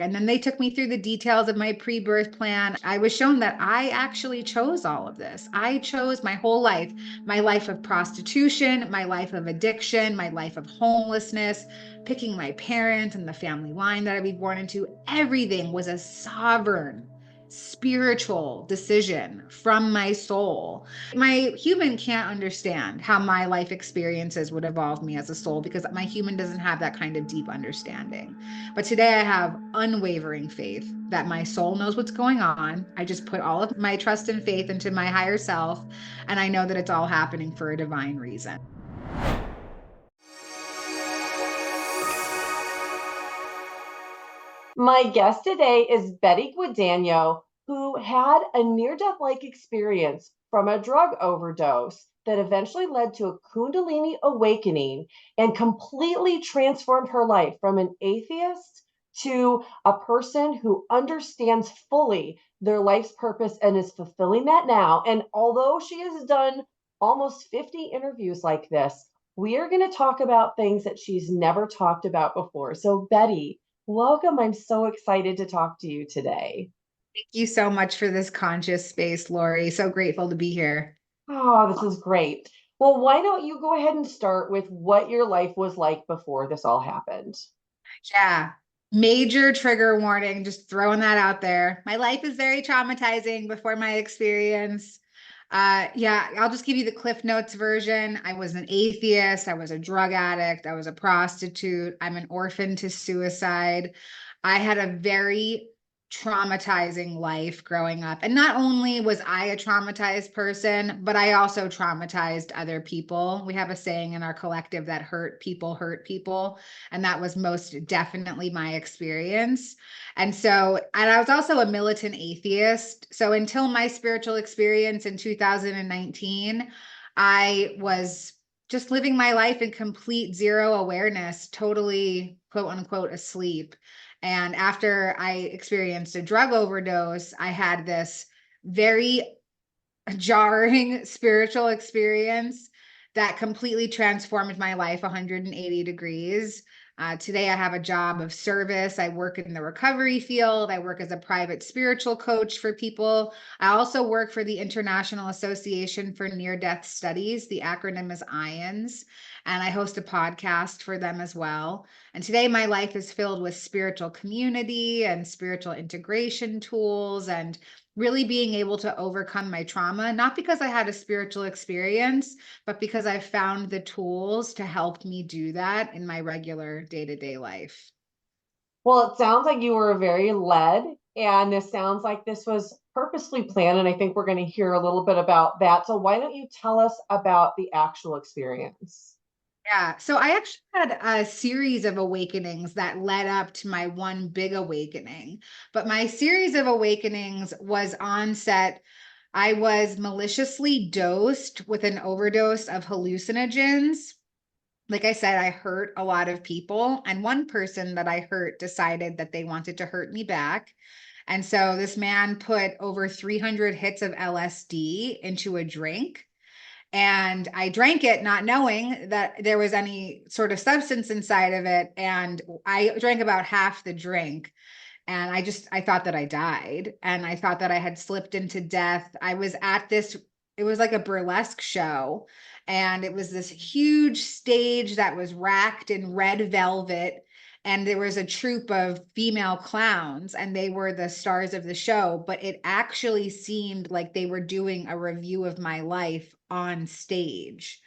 And then they took me through the details of my pre-birth plan. I was shown that I actually chose all of this. I chose my whole life, my life of prostitution, my life of addiction, my life of homelessness, picking my parents and the family line that I'd be born into. Everything was a sovereign, spiritual decision from my soul. My human can't understand how my life experiences would evolve me as a soul because my human doesn't have that kind of deep understanding. But today I have unwavering faith that my soul knows what's going on. I just put all of my trust and faith into my higher self, and I know that it's all happening for a divine reason. My guest today is Betty Guadagno, who had a near-death-like experience from a drug overdose that eventually led to a Kundalini awakening and completely transformed her life from an atheist to a person who understands fully their life's purpose and is fulfilling that now. And although she has done almost 50 interviews like this, we are going to talk about things that she's never talked about before. So, Betty, welcome. I'm so excited to talk to you today. Thank you so much for this conscious space, Lori. So grateful to be here. Oh, this is great. Well, why don't you go ahead and start with what your life was like before this all happened? Yeah. Major trigger warning, just throwing that out there. My life is very traumatizing before my experience. Yeah, I'll just give you the Cliff Notes version. I was an atheist. I was a drug addict. I was a prostitute. I'm an orphan to suicide. I had a very traumatizing life growing up. And not only was I a traumatized person, but I also traumatized other people. We have a saying in our collective that hurt people. And that was most definitely my experience. And I was also a militant atheist. So until my spiritual experience in 2019, I was just living my life in complete zero awareness, totally quote unquote asleep. And after I experienced a drug overdose, I had this very jarring spiritual experience that completely transformed my life 180 degrees. Today, I have a job of service. I work in the recovery field. I work as a private spiritual coach for people. I also work for the International Association for Near-Death Studies. The acronym is IANS. And I host a podcast for them as well. And today, my life is filled with spiritual community and spiritual integration tools and really being able to overcome my trauma, not because I had a spiritual experience, but because I found the tools to help me do that in my regular day-to-day life. Well, it sounds like you were very led, and this sounds like this was purposely planned. And I think we're going to hear a little bit about that. So, why don't you tell us about the actual experience? Yeah. So I actually had a series of awakenings that led up to my one big awakening. But my series of awakenings was onset. I was maliciously dosed with an overdose of hallucinogens. Like I said, I hurt a lot of people. And one person that I hurt decided that they wanted to hurt me back. And so this man put over 300 hits of LSD into a drink. And I drank it not knowing that there was any sort of substance inside of it. And I drank about half the drink. And I thought that I died. And I thought that I had slipped into death. I was at this, it was like a burlesque show. And it was this huge stage that was racked in red velvet. And there was a troupe of female clowns, and they were the stars of the show. But it actually seemed like they were doing a review of my life on stage.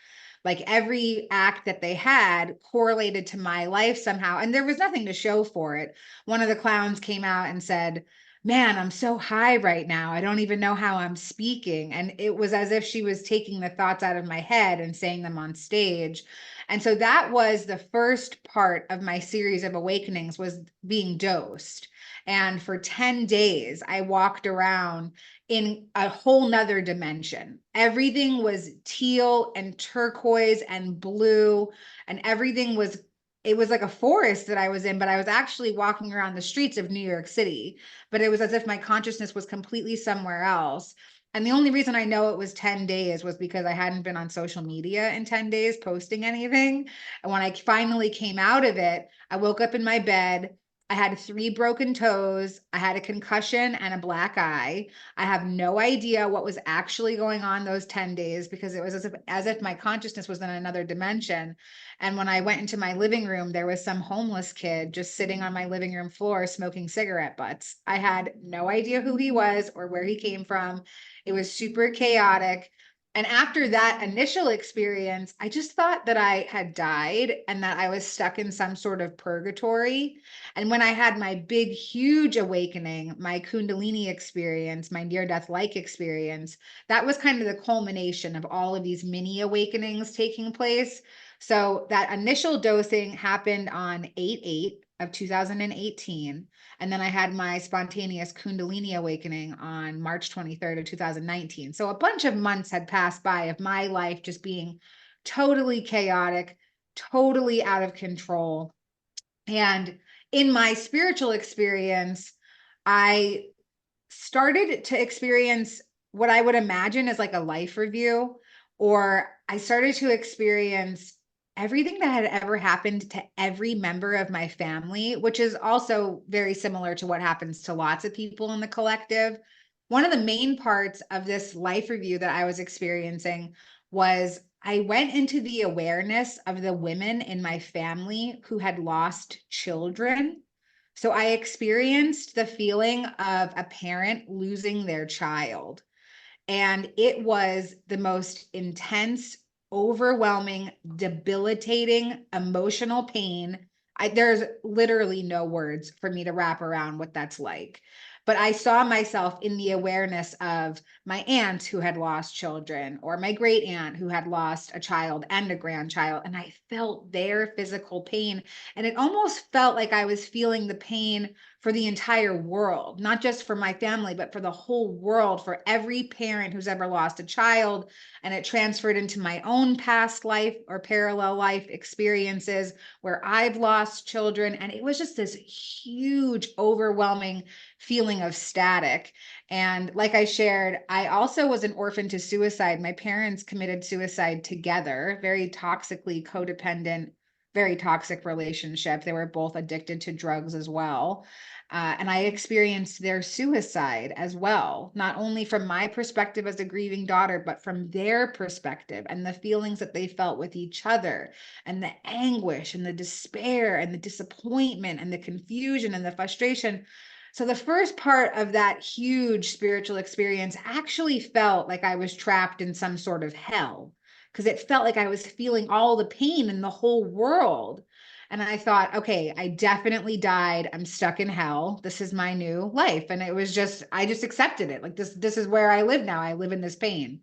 Like every act that they had correlated to my life somehow. And there was nothing to show for it. One of the clowns came out and said, "Man, I'm so high right now. I don't even know how I'm speaking." And it was as if she was taking the thoughts out of my head and saying them on stage. And so that was the first part of my series of awakenings, was being dosed. And for 10 days, I walked around in a whole nother dimension. Everything was teal and turquoise and blue, and everything was, it was like a forest that I was in, but I was actually walking around the streets of New York City. But it was as if my consciousness was completely somewhere else. And the only reason I know it was 10 days was because I hadn't been on social media in 10 days posting anything. And when I finally came out of it, I woke up in my bed. I had 3 broken toes. I had a concussion and a black eye. I have no idea what was actually going on those 10 days because it was as if my consciousness was in another dimension. And when I went into my living room, there was some homeless kid just sitting on my living room floor smoking cigarette butts. I had no idea who he was or where he came from. It was super chaotic. And after that initial experience, I just thought that I had died and that I was stuck in some sort of purgatory. And when I had my big, huge awakening, my Kundalini experience, my near death like experience, that was kind of the culmination of all of these mini awakenings taking place. So that initial dosing happened on 8/8 of 2018. And then I had my spontaneous Kundalini awakening on March 23rd of 2019. So a bunch of months had passed by of my life just being totally chaotic, totally out of control. And in my spiritual experience, I started to experience what I would imagine as like a life review, or I started to experience everything that had ever happened to every member of my family, which is also very similar to what happens to lots of people in the collective. One of the main parts of this life review that I was experiencing was I went into the awareness of the women in my family who had lost children. So I experienced the feeling of a parent losing their child. And it was the most intense, overwhelming, debilitating emotional pain. There's literally no words for me to wrap around what that's like. But I saw myself in the awareness of my aunt who had lost children, or my great aunt who had lost a child and a grandchild. And I felt their physical pain. And it almost felt like I was feeling the pain for the entire world, not just for my family, but for the whole world, for every parent who's ever lost a child. And it transferred into my own past life or parallel life experiences where I've lost children. And it was just this huge, overwhelming feeling of static. And like I shared, I also was an orphan to suicide. My parents committed suicide together, very toxically codependent, very toxic relationship. They were both addicted to drugs as well. And I experienced their suicide as well, not only from my perspective as a grieving daughter, but from their perspective and the feelings that they felt with each other, and the anguish and the despair and the disappointment and the confusion and the frustration. So the first part of that huge spiritual experience actually felt like I was trapped in some sort of hell, because it felt like I was feeling all the pain in the whole world. And I thought, okay, I definitely died. I'm stuck in hell. This is my new life. And it was just, I just accepted it. Like this is where I live now. I live in this pain.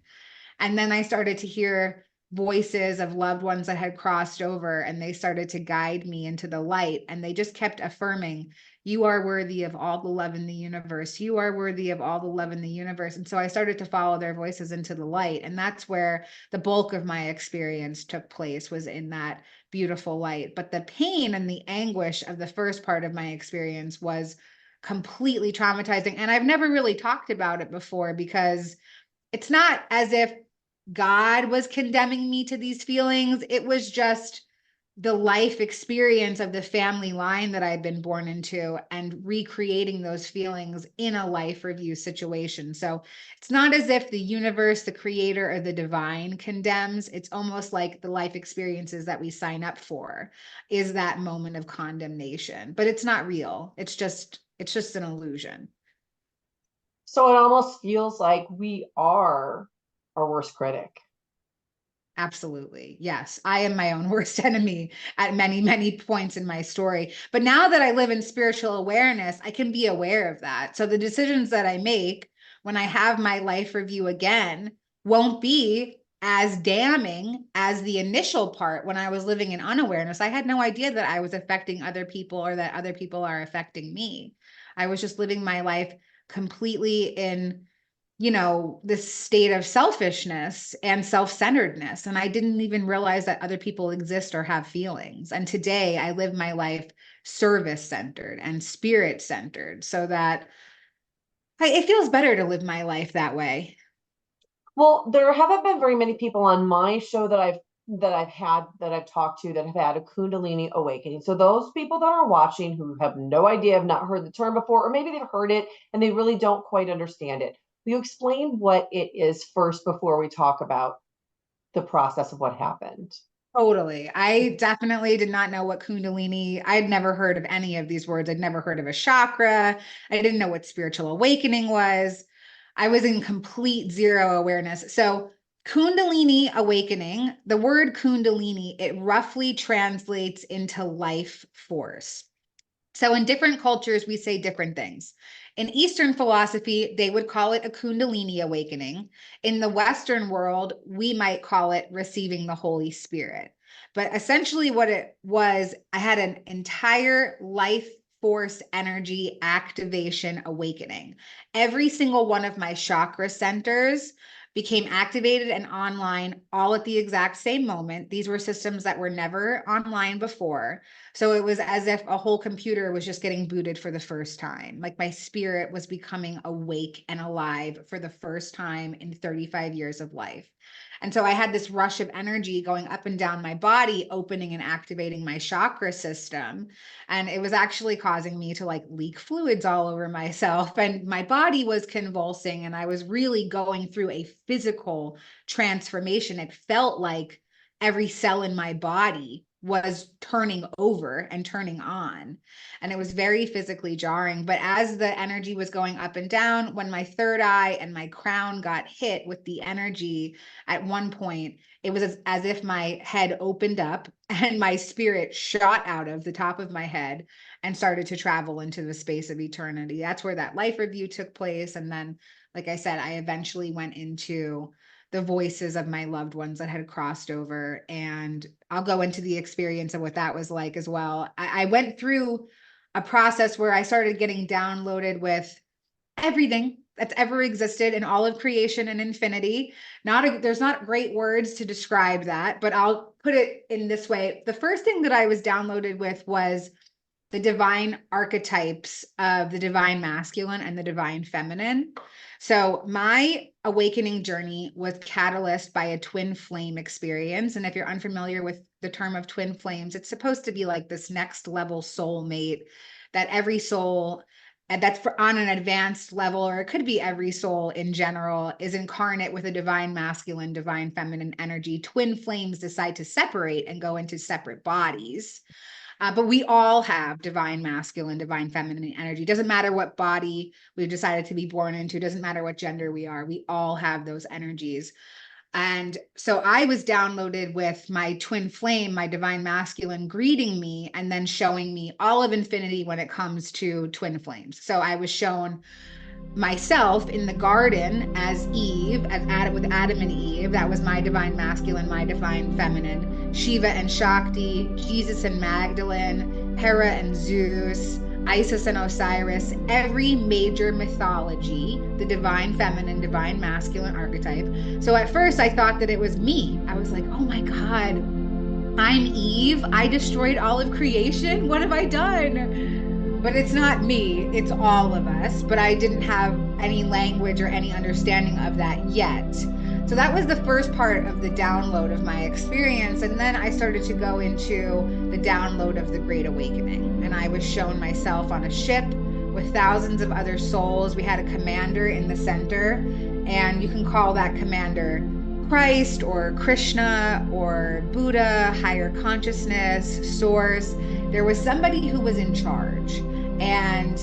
And then I started to hear voices of loved ones that had crossed over, and they started to guide me into the light. And they just kept affirming, you are worthy of all the love in the universe. You are worthy of all the love in the universe. And so I started to follow their voices into the light. And that's where the bulk of my experience took place, was in that beautiful light. But the pain and the anguish of the first part of my experience was completely traumatizing. And I've never really talked about it before, because it's not as if God was condemning me to these feelings. It was just the life experience of the family line that I'd been born into, and recreating those feelings in a life review situation. So it's not as if the universe, the creator, or the divine condemns. It's almost like the life experiences that we sign up for is that moment of condemnation, but it's not real. It's just an illusion. So it almost feels like we are our worst critic. Absolutely. Yes. I am my own worst enemy at many, many points in my story. But now that I live in spiritual awareness, I can be aware of that. So the decisions that I make when I have my life review again won't be as damning as the initial part when I was living in unawareness. I had no idea that I was affecting other people, or that other people are affecting me. I was just living my life completely in this state of selfishness and self-centeredness. And I didn't even realize that other people exist or have feelings. And today I live my life service-centered and spirit-centered, so that it feels better to live my life that way. Well, there haven't been very many people on my show that I've that I've talked to that have had a Kundalini awakening. So those people that are watching who have no idea, have not heard the term before, or maybe they've heard it and they really don't quite understand it. Will you explain what it is first before we talk about the process of what happened? Totally. I definitely did not know what Kundalini, I'd never heard of any of these words. I'd never heard of a chakra. I didn't know what spiritual awakening was. I was in complete zero awareness. So, Kundalini awakening, the word Kundalini, it roughly translates into life force. So in different cultures, we say different things. In Eastern philosophy, they would call it a Kundalini awakening. In the Western world, we might call it receiving the Holy Spirit. But essentially, what it was, I had an entire life force energy activation awakening. Every single one of my chakra centers became activated and online all at the exact same moment. These were systems that were never online before. So it was as if a whole computer was just getting booted for the first time. Like my spirit was becoming awake and alive for the first time in 35 years of life. And so I had this rush of energy going up and down my body, opening and activating my chakra system. And it was actually causing me to like leak fluids all over myself. And my body was convulsing, and I was really going through a physical transformation. It felt like every cell in my body was turning over and turning on. And it was very physically jarring. But as the energy was going up and down, when my third eye and my crown got hit with the energy at one point, it was as if my head opened up and my spirit shot out of the top of my head and started to travel into the space of eternity. That's where that life review took place. And then, like I said, I eventually went into the voices of my loved ones that had crossed over. And I'll go into the experience of what that was like as well. I went through a process where I started getting downloaded with everything that's ever existed in all of creation and infinity. There's not great words to describe that, but I'll put it in this way. The first thing that I was downloaded with was the divine archetypes of the divine masculine and the divine feminine. So my awakening journey was catalyzed by a twin flame experience. And if you're unfamiliar with the term of twin flames, it's supposed to be like this next level soulmate that every soul, and that's on an advanced level, or it could be every soul in general, is incarnate with a divine masculine, divine feminine energy. Twin flames decide to separate and go into separate bodies. But we all have divine masculine, divine feminine energy. Doesn't matter what body we've decided to be born into, doesn't matter what gender we are, we all have those energies. And so I was downloaded with my twin flame, my divine masculine, greeting me and then showing me all of infinity when it comes to twin flames. So I was shown myself in the garden as Eve, as Adam, with Adam and Eve. That was my divine masculine, my divine feminine. Shiva and Shakti, Jesus and Magdalene, Hera and Zeus, Isis and Osiris, every major mythology, the divine feminine, divine masculine archetype. So at first I thought that it was me. I was like, oh my God, I'm Eve. I destroyed all of creation. What have I done? But it's not me, it's all of us. But I didn't have any language or any understanding of that yet. So that was the first part of the download of my experience. And then I started to go into the download of the Great Awakening. And I was shown myself on a ship with thousands of other souls. We had a commander in the center, and you can call that commander Christ or Krishna or Buddha, higher consciousness, source. There was somebody who was in charge, and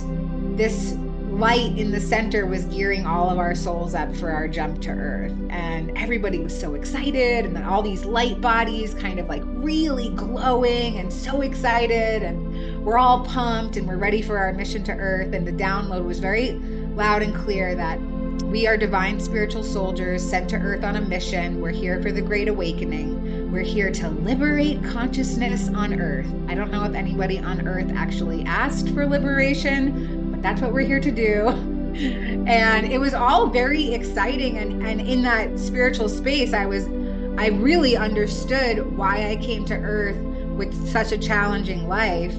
this light in the center was gearing all of our souls up for our jump to Earth. And everybody was so excited, and then all these light bodies kind of like really glowing and so excited, and we're all pumped and we're ready for our mission to Earth. And the download was very loud and clear that we are divine spiritual soldiers sent to Earth on a mission. We're here for the Great Awakening. We're here to liberate consciousness on Earth. I don't know if anybody on Earth actually asked for liberation, but that's what we're here to do. And it was all very exciting. And in that spiritual space, I really understood why I came to Earth with such a challenging life.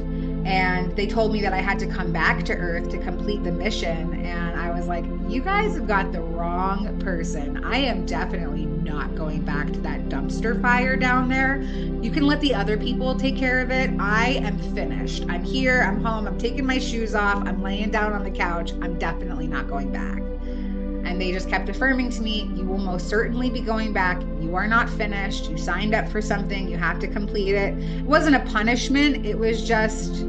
And they told me that I had to come back to Earth to complete the mission. And I was like, you guys have got the wrong person. I am definitely not going back to that dumpster fire down there. You can let the other people take care of it. I am finished. I'm here. I'm home. I'm taking my shoes off. I'm laying down on the couch. I'm definitely not going back. And they just kept affirming to me, you will most certainly be going back. You are not finished. You signed up for something. You have to complete it. It wasn't a punishment. It was just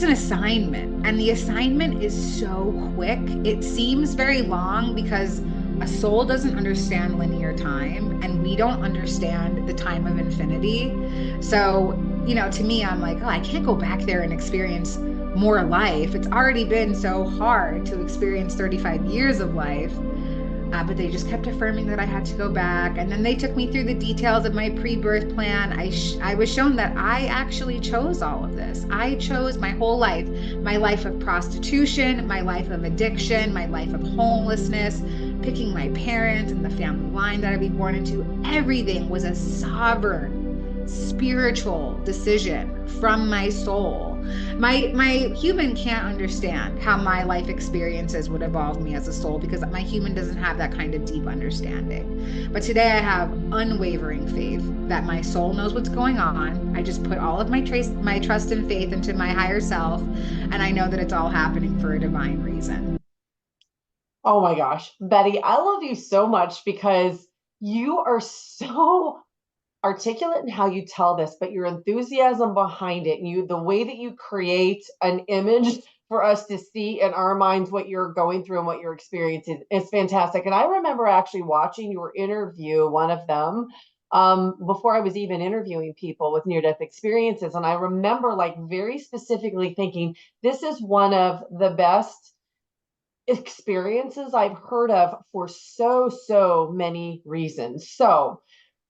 an assignment. And the assignment is so quick. It seems very long because a soul doesn't understand linear time, and we don't understand the time of infinity. So, to me, I'm like, oh, I can't go back there and experience more life. It's already been so hard to experience 35 years of life. But they just kept affirming that I had to go back. And then they took me through the details of my pre-birth plan. I was shown that I actually chose all of this. I chose my whole life, my life of prostitution, my life of addiction, my life of homelessness, picking my parents and the family line that I'd be born into. Everything was a sovereign, spiritual decision from my soul. My human can't understand how my life experiences would evolve me as a soul, because my human doesn't have that kind of deep understanding. But today I have unwavering faith that my soul knows what's going on. I just put all of my trust and faith into my higher self, and I know that it's all happening for a divine reason. Oh my gosh, Betty, I love you so much because you are so articulate in how you tell this, but your enthusiasm behind it, and the way that you create an image for us to see in our minds what you're going through and what you're experiencing is fantastic. And I remember actually watching your interview, one of them, before I was even interviewing people with near-death experiences. And I remember very specifically thinking, this is one of the best experiences I've heard of for so many reasons. So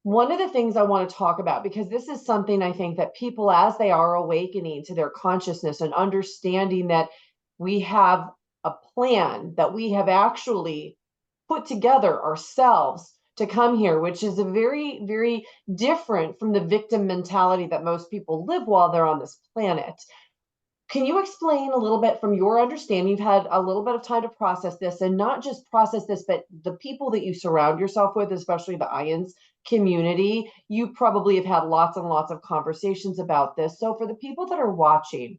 one of the things I want to talk about, because this is something I think that people, as they are awakening to their consciousness and understanding that we have a plan that we have actually put together ourselves to come here, which is a very different from the victim mentality that most people live while they're on this planet. Can you explain a little bit from your understanding? You've had a little bit of time to process this, and not just process this, but the people that you surround yourself with, especially the IANS community, you probably have had lots and lots of conversations about this. So for the people that are watching,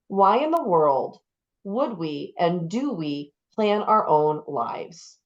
why in the world would we and do we plan our own lives?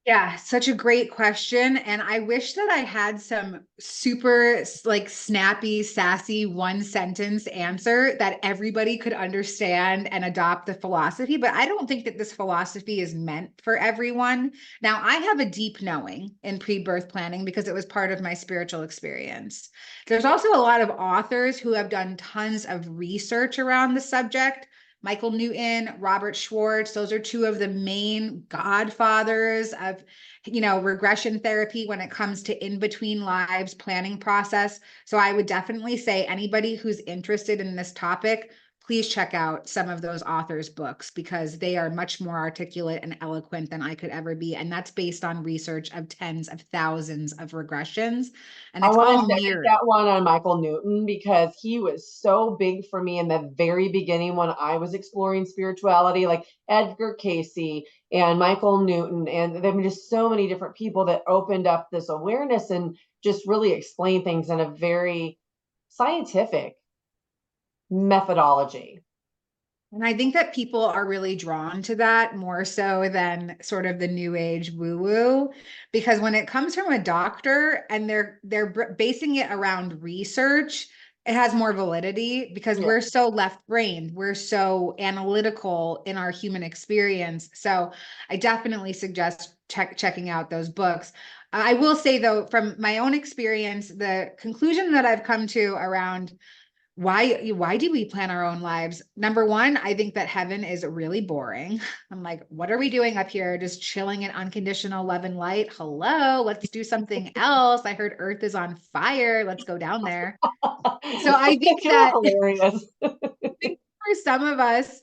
Yeah, such a great question. And I wish that I had some super snappy, sassy one sentence answer that everybody could understand and adopt the philosophy. But I don't think that this philosophy is meant for everyone. Now, I have a deep knowing in pre-birth planning because it was part of my spiritual experience. There's also a lot of authors who have done tons of research around the subject. Michael Newton, Robert Schwartz, those are two of the main godfathers of, regression therapy when it comes to in-between lives planning process. So I would definitely say anybody who's interested in this topic, please check out some of those authors' books because they are much more articulate and eloquent than I could ever be. And that's based on research of tens of thousands of regressions. And I it's want to all second mirrored. that one on Michael Newton because he was so big for me in the very beginning when I was exploring spirituality, like Edgar Casey and Michael Newton. And there were just so many different people that opened up this awareness and just really explained things in a very scientific methodology. And I think that people are really drawn to that more so than sort of the new age woo-woo, because when it comes from a doctor and they're basing it around research, it has more validity because Yeah. we're so left-brained, we're so analytical in our human experience. So I definitely suggest checking out those books. I will say though, from my own experience, the conclusion that I've come to around why do we plan our own lives? Number one, I think that heaven is really boring. I'm like, what are we doing up here? Just chilling in unconditional love and light. Hello, let's do something else. I heard earth is on fire. Let's go down there. So I think You're that hilarious. for some of us,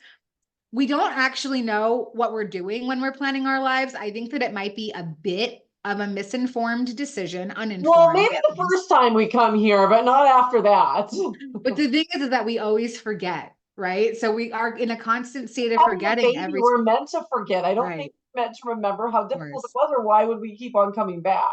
we don't actually know what we're doing when we're planning our lives. I think that it might be a bit of a misinformed decision, Well, uninformed maybe at the least. first time we come here, but not after that. But the thing is that we always forget, right? So we are in a constant state of Having a forgetting baby, every we're meant to forget. I don't think right. we're meant to remember how Of difficult it course. was, or why would we keep on coming back?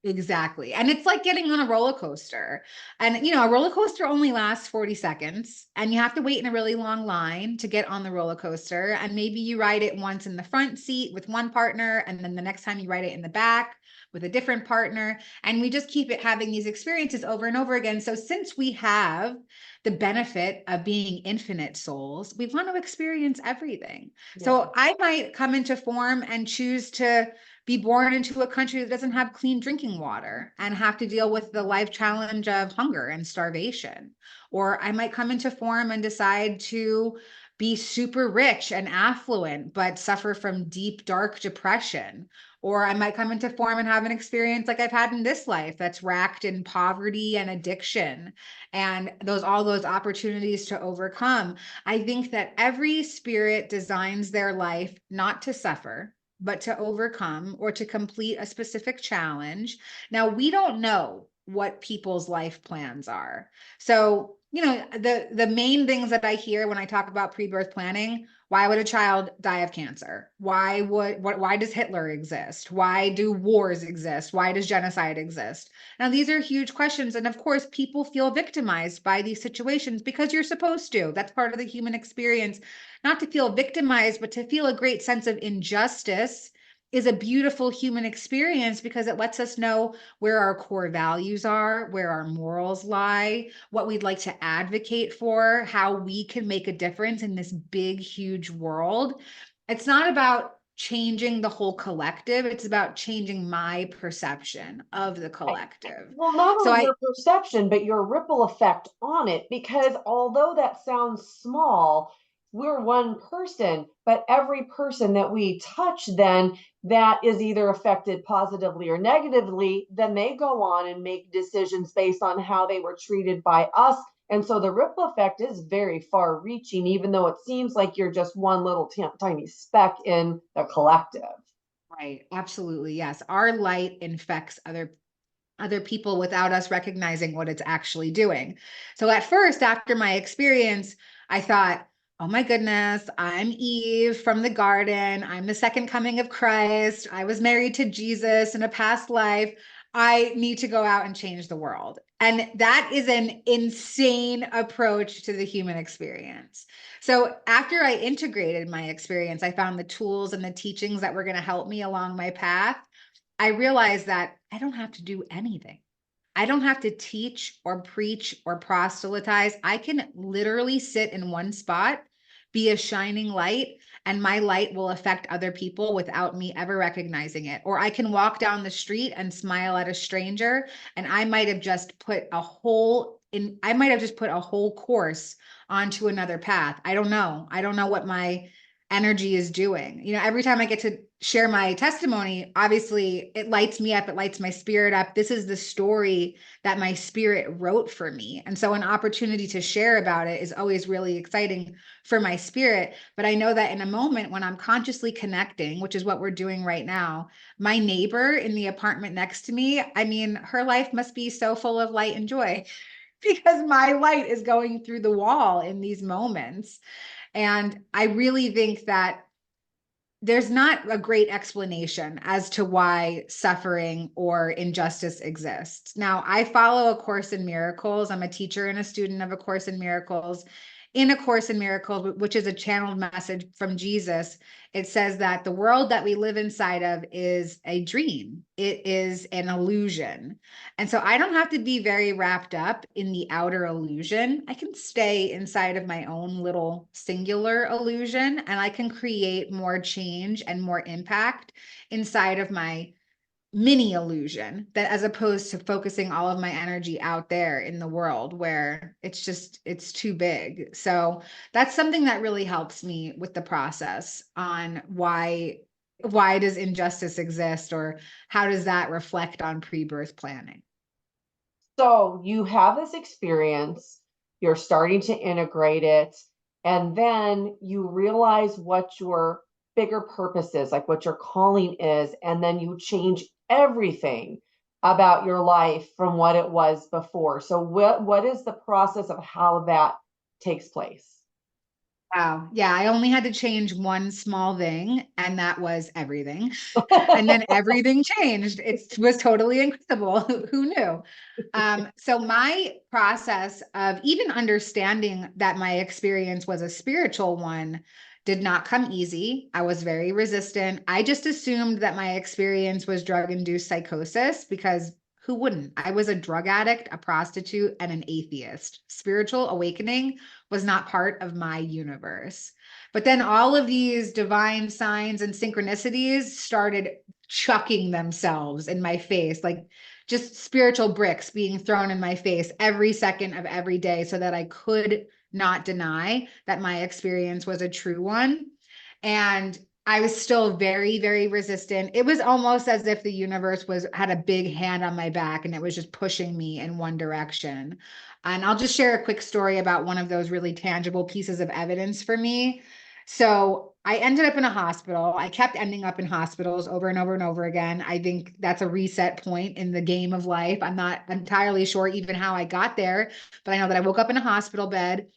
Exactly. And it's like getting on a roller coaster. And, a roller coaster only lasts 40 seconds, and you have to wait in a really long line to get on the roller coaster. And maybe you ride it once in the front seat with one partner, and then the next time you ride it in the back with a different partner. And we just keep having these experiences over and over again. So, since we have the benefit of being infinite souls, we want to experience everything. Yeah. So, I might come into form and choose to be born into a country that doesn't have clean drinking water and have to deal with the life challenge of hunger and starvation. Or I might come into form and decide to be super rich and affluent, but suffer from deep, dark depression. Or I might come into form and have an experience like I've had in this life that's racked in poverty and addiction and all those opportunities to overcome. I think that every spirit designs their life not to suffer, but to overcome or to complete a specific challenge. Now, we don't know what people's life plans are. So, the main things that I hear when I talk about pre-birth planning, why would a child die of cancer? Why does Hitler exist? Why do wars exist? Why does genocide exist? Now, these are huge questions. And of course, people feel victimized by these situations because you're supposed to. That's part of the human experience. Not to feel victimized, but to feel a great sense of injustice is a beautiful human experience because it lets us know where our core values are, where our morals lie, what we'd like to advocate for, how we can make a difference in this big, huge world. It's not about changing the whole collective, it's about changing my perception of the collective. Well, not So only your perception, but your ripple effect on it. Because although that sounds small, we're one person, but every person that we touch, then that is either affected positively or negatively, then they go on and make decisions based on how they were treated by us. And so the ripple effect is very far reaching, even though it seems like you're just one little tiny speck in the collective. right, absolutely, yes. Our light infects other people without us recognizing what it's actually doing. So at first, after my experience, I thought, oh my goodness, I'm Eve from the garden. I'm the second coming of Christ. I was married to Jesus in a past life. I need to go out and change the world. And that is an insane approach to the human experience. So after I integrated my experience, I found the tools and the teachings that were going to help me along my path. I realized that I don't have to do anything. I don't have to teach or preach or proselytize. I can literally sit in one spot, be a shining light, and my light will affect other people without me ever recognizing it. Or I can walk down the street and smile at a stranger, and I might have just put a whole course onto another path. I don't know. I don't know what my energy is doing. Every time I get to share my testimony, obviously it lights me up, it lights my spirit up. This is the story that my spirit wrote for me. And so an opportunity to share about it is always really exciting for my spirit. But I know that in a moment when I'm consciously connecting, which is what we're doing right now, my neighbor in the apartment next to me, I mean, her life must be so full of light and joy because my light is going through the wall in these moments. And I really think that there's not a great explanation as to why suffering or injustice exists. Now, I follow A Course in Miracles. I'm a teacher and a student of A Course in Miracles. In A Course in Miracles, which is a channeled message from Jesus, it says that the world that we live inside of is a dream. It is an illusion. And so I don't have to be very wrapped up in the outer illusion. I can stay inside of my own little singular illusion, and I can create more change and more impact inside of my mini illusion, that as opposed to focusing all of my energy out there in the world where it's too big. So that's something that really helps me with the process on why does injustice exist, or how does that reflect on pre-birth planning. So you have this experience, you're starting to integrate it, and then you realize what your bigger purpose is, like what your calling is, and then you change everything about your life from what it was before. So what is the process of how that takes place? Wow. Yeah, I only had to change one small thing, and that was everything. And then everything changed. It was totally incredible. Who knew? So my process of even understanding that my experience was a spiritual one did not come easy. I was very resistant. I just assumed that my experience was drug-induced psychosis because who wouldn't? I was a drug addict, a prostitute, and an atheist. Spiritual awakening was not part of my universe. But then all of these divine signs and synchronicities started chucking themselves in my face, like just spiritual bricks being thrown in my face every second of every day so that I could not deny that my experience was a true one. And I was still very, very resistant. It was almost as if the universe had a big hand on my back and it was just pushing me in one direction. And I'll just share a quick story about one of those really tangible pieces of evidence for me. So I ended up in a hospital. I kept ending up in hospitals over and over and over again. I think that's a reset point in the game of life. I'm not entirely sure even how I got there, but I know that I woke up in a hospital bed.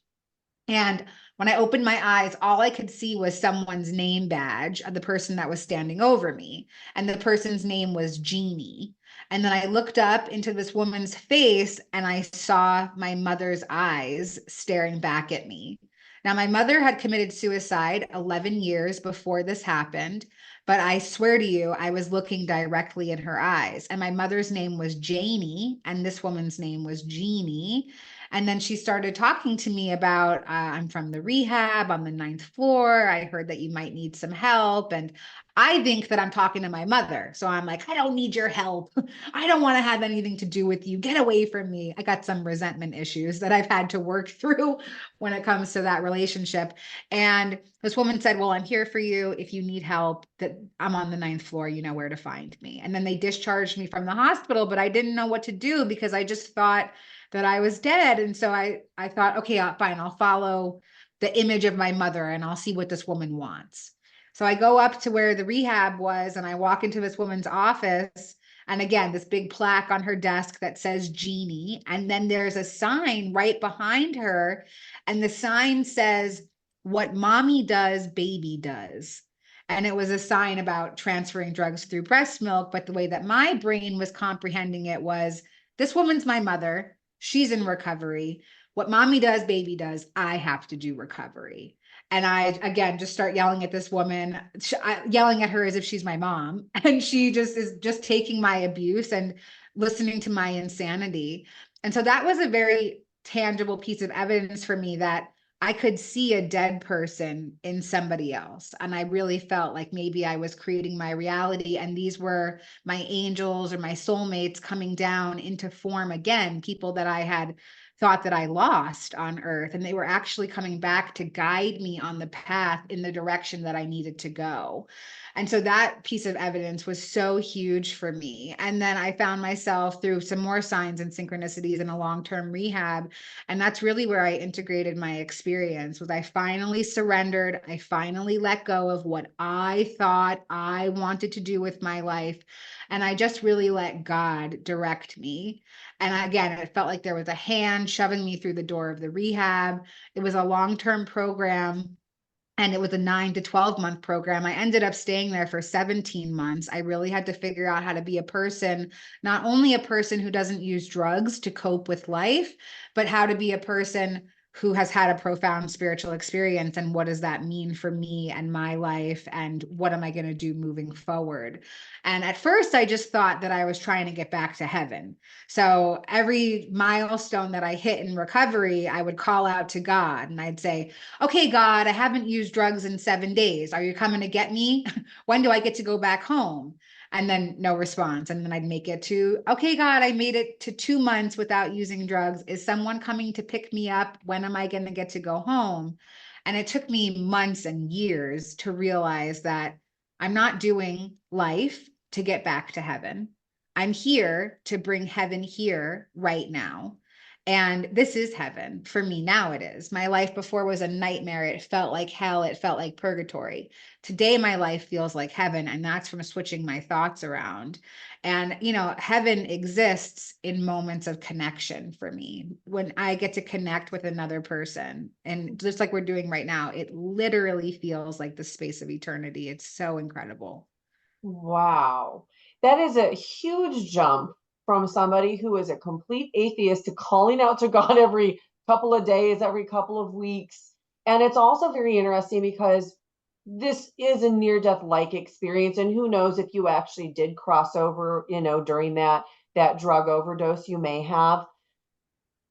And when I opened my eyes, all I could see was someone's name badge of the person that was standing over me. And the person's name was Jeannie. And then I looked up into this woman's face and I saw my mother's eyes staring back at me. Now, my mother had committed suicide 11 years before this happened, but I swear to you, I was looking directly in her eyes. And my mother's name was Janie, and this woman's name was Jeannie. And then she started talking to me about, I'm from the rehab on the ninth floor. I heard that you might need some help. And I think that I'm talking to my mother. So I'm like, I don't need your help. I don't want to have anything to do with you. Get away from me. I got some resentment issues that I've had to work through when it comes to that relationship. And this woman said, well, I'm here for you. If you need help, that I'm on the ninth floor, you know where to find me. And then they discharged me from the hospital, but I didn't know what to do because I just thought that I was dead. And so I thought, okay, fine, I'll follow the image of my mother and I'll see what this woman wants. So I go up to where the rehab was and I walk into this woman's office. And again, this big plaque on her desk that says Jeannie. And then there's a sign right behind her. And the sign says, what mommy does, baby does. And it was a sign about transferring drugs through breast milk. But the way that my brain was comprehending it was, this woman's my mother. She's in recovery. What mommy does, baby does, I have to do recovery. And I, again, just start yelling at this woman, yelling at her as if she's my mom. And she just is just taking my abuse and listening to my insanity. And so that was a very tangible piece of evidence for me that I could see a dead person in somebody else. And I really felt like maybe I was creating my reality. And these were my angels or my soulmates coming down into form again, people that I had thought that I lost on earth. And they were actually coming back to guide me on the path in the direction that I needed to go. And so that piece of evidence was so huge for me. And then I found myself through some more signs and synchronicities in a long-term rehab. And that's really where I integrated my experience. Was I finally surrendered. I finally let go of what I thought I wanted to do with my life. And I just really let God direct me. And again, it felt like there was a hand shoving me through the door of the rehab. It was a long-term program. And it was a 9 to 12 month program. I ended up staying there for 17 months. I really had to figure out how to be a person, not only a person who doesn't use drugs to cope with life, but how to be a person who has had a profound spiritual experience. And what does that mean for me and my life? And what am I going to do moving forward? And at first, I just thought that I was trying to get back to heaven. So every milestone that I hit in recovery, I would call out to God and I'd say, okay, God, I haven't used drugs in 7 days. Are you coming to get me? When do I get to go back home? And then no response. And then I'd make it to, okay, God, I made it to 2 months without using drugs. Is someone coming to pick me up? When am I going to get to go home? And it took me months and years to realize that I'm not doing life to get back to heaven. I'm here to bring heaven here right now. And this is heaven for me now. It is. My life before was a nightmare. It felt like hell. It felt like purgatory. Today, my life feels like heaven. And that's from switching my thoughts around. And, heaven exists in moments of connection for me. When I get to connect with another person, and just like we're doing right now, it literally feels like the space of eternity. It's so incredible. Wow. That is a huge jump from somebody who is a complete atheist to calling out to God every couple of days, every couple of weeks. And it's also very interesting because this is a near death like experience. And who knows if you actually did cross over, during that drug overdose you may have.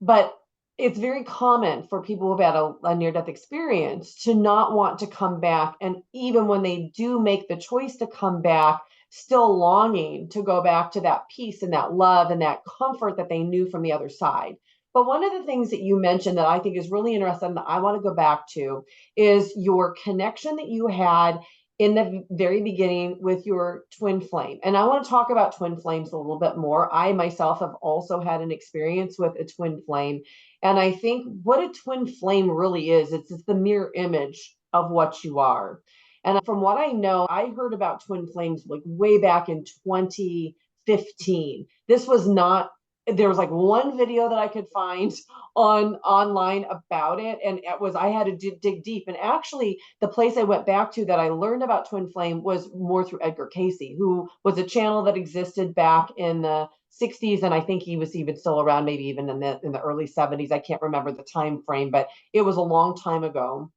But it's very common for people who've had a near death experience to not want to come back. And even when they do make the choice to come back, still longing to go back to that peace and that love and that comfort that they knew from the other side. But one of the things that you mentioned that I think is really interesting that I want to go back to is your connection that you had in the very beginning with your twin flame. And I want to talk about twin flames a little bit more. I myself have also had an experience with a twin flame. And I think what a twin flame really is, it's the mirror image of what you are. And from what I know, I heard about twin flames like way back in 2015. This was not, there was like one video that I could find online about it, and I had to dig deep. And actually the place I went back to that I learned about twin flame was more through Edgar Casey, who was a channel that existed back in the 60s, and I think he was even still around, maybe even in the early 70s. I can't remember the time frame, but it was a long time ago.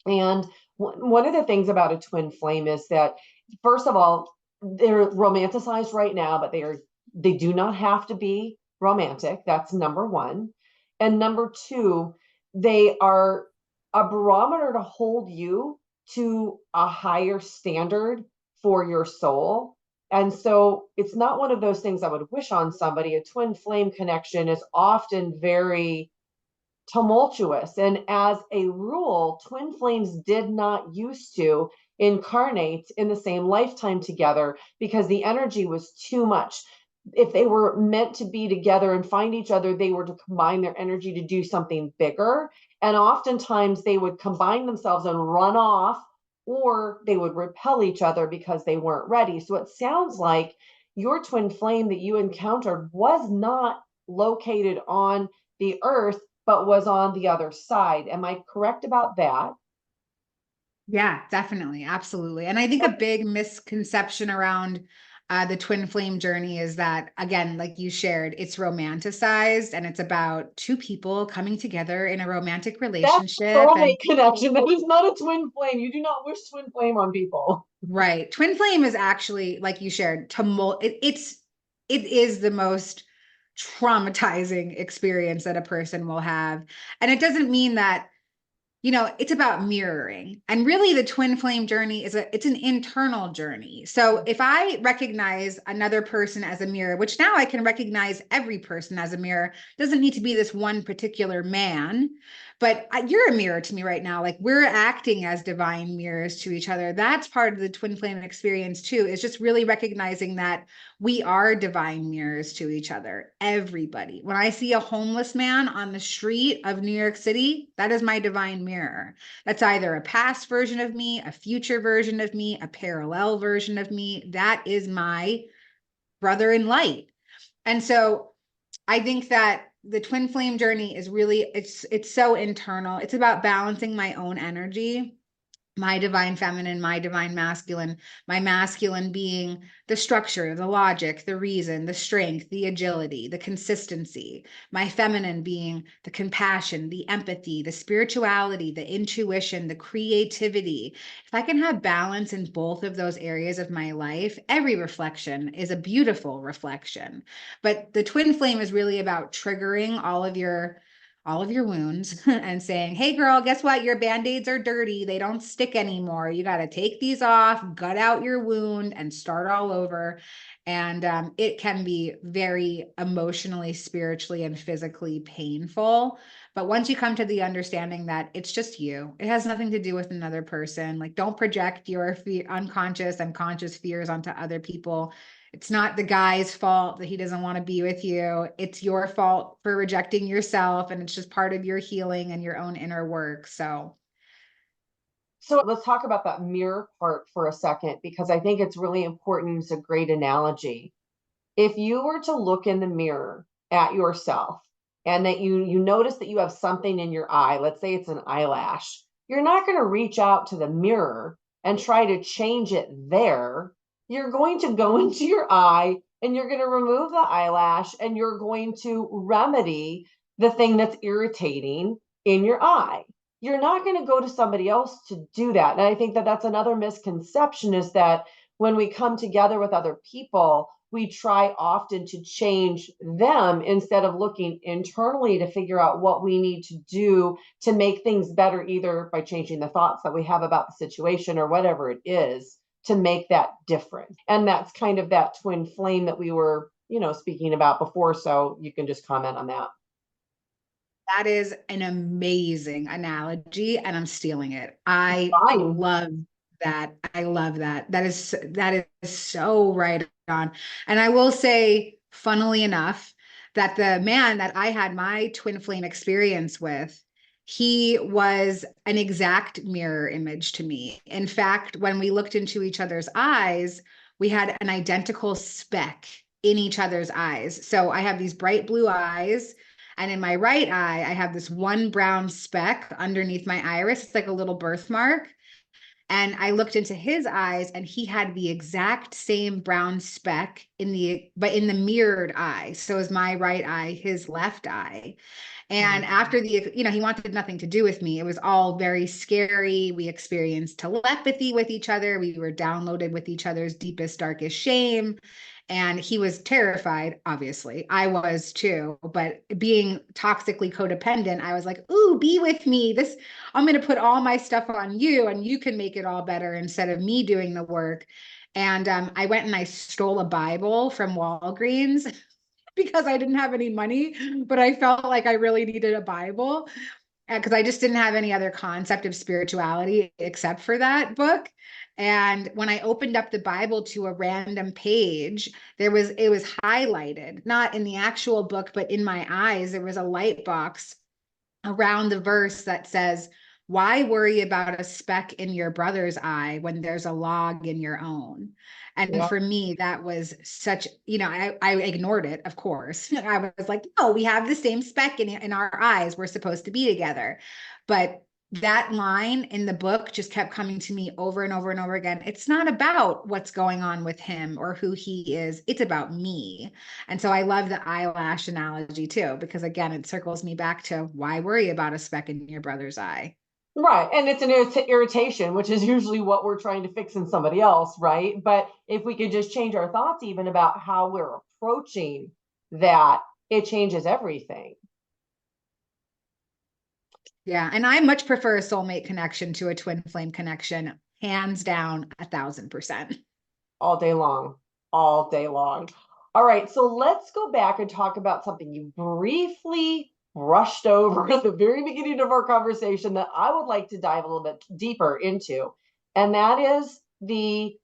And one of the things about a twin flame is that, first of all, they're romanticized right now, but they do not have to be romantic. That's number one. And number two, they are a barometer to hold you to a higher standard for your soul. And so it's not one of those things I would wish on somebody. A twin flame connection is often very tumultuous. And as a rule, twin flames did not used to incarnate in the same lifetime together because the energy was too much. If they were meant to be together and find each other, they were to combine their energy to do something bigger. And oftentimes they would combine themselves and run off, or they would repel each other because they weren't ready. So it sounds like your twin flame that you encountered was not located on the earth, but was on the other side. Am I correct about that? Yeah, definitely. Absolutely. And I think a big misconception around the twin flame journey is that, again, like you shared, it's romanticized and it's about two people coming together in a romantic That's a relationship. And soulmate connection. That is not a twin flame. You do not wish twin flame on people. right, twin flame is actually, like you shared, it is the most traumatizing experience that a person will have. And it doesn't mean that it's about mirroring. And really the twin flame journey it's an internal journey. So if I recognize another person as a mirror, which now I can recognize every person as a mirror, doesn't need to be this one particular man, but you're a mirror to me right now. Like we're acting as divine mirrors to each other. That's part of the twin flame experience too, is just really recognizing that we are divine mirrors to each other. Everybody. When I see a homeless man on the street of New York City, that is my divine mirror. That's either a past version of me, a future version of me, a parallel version of me. That is my brother in light. And so I think that the twin flame journey is really it's so internal. It's about balancing my own energy, my divine feminine, my divine masculine, my masculine being the structure, the logic, the reason, the strength, the agility, the consistency, my feminine being the compassion, the empathy, the spirituality, the intuition, the creativity. If I can have balance in both of those areas of my life, every reflection is a beautiful reflection. But the twin flame is really about triggering all of your wounds and saying, hey, girl, guess what? Your band-aids are dirty. They don't stick anymore. You got to take these off, gut out your wound, and start all over. And it can be very emotionally, spiritually, and physically painful. But once you come to the understanding that it's just you, it has nothing to do with another person. Like, don't project your unconscious and conscious fears onto other people. It's not the guy's fault that he doesn't want to be with you. It's your fault for rejecting yourself. And it's just part of your healing and your own inner work. So, So let's talk about that mirror part for a second, because I think it's really important. It's a great analogy. If you were to look in the mirror at yourself and that you notice that you have something in your eye, let's say it's an eyelash, you're not going to reach out to the mirror and try to change it there. You're going to go into your eye and you're going to remove the eyelash and you're going to remedy the thing that's irritating in your eye. You're not going to go to somebody else to do that. And I think that that's another misconception, is that when we come together with other people, we try often to change them instead of looking internally to figure out what we need to do to make things better, either by changing the thoughts that we have about the situation or whatever it is, to make that different. And that's kind of that twin flame that we were, speaking about before. So you can just comment on that. that is an amazing analogy, and I'm stealing it. I Fine. love that. I love that. That is so right on. And I will say, funnily enough, that the man that I had my twin flame experience with, he was an exact mirror image to me. In fact, when we looked into each other's eyes, we had an identical speck in each other's eyes. So I have these bright blue eyes, and in my right eye, I have this one brown speck underneath my iris. It's like a little birthmark. And I looked into his eyes, and he had the exact same brown speck but in the mirrored eye. So is my right eye, his left eye. And after he wanted nothing to do with me. It was all very scary. We experienced telepathy with each other. We were downloaded with each other's deepest, darkest shame. And he was terrified, obviously. I was too. But being toxically codependent, I was like, ooh, be with me. I'm going to put all my stuff on you and you can make it all better instead of me doing the work. And I went and I stole a Bible from Walgreens because I didn't have any money, but I felt like I really needed a Bible because I just didn't have any other concept of spirituality except for that book. And when I opened up the Bible to a random page, it was highlighted, not in the actual book, but in my eyes, there was a light box around the verse that says, why worry about a speck in your brother's eye when there's a log in your own? And Yeah. for me, that was such, I ignored it, of course. I was like, no, we have the same speck in our eyes. We're supposed to be together. But that line in the book just kept coming to me over and over and over again. It's not about what's going on with him or who he is. It's about me. And so I love the eyelash analogy too, because again, it circles me back to why worry about a speck in your brother's eye? Right. And it's an irritation, which is usually what we're trying to fix in somebody else. Right. But if we could just change our thoughts even about how we're approaching that, it changes everything. Yeah. And I much prefer a soulmate connection to a twin flame connection, hands down, 1,000%. All day long. All day long. All right. So let's go back and talk about something you briefly brushed over at the very beginning of our conversation that I would like to dive a little bit deeper into. And that is the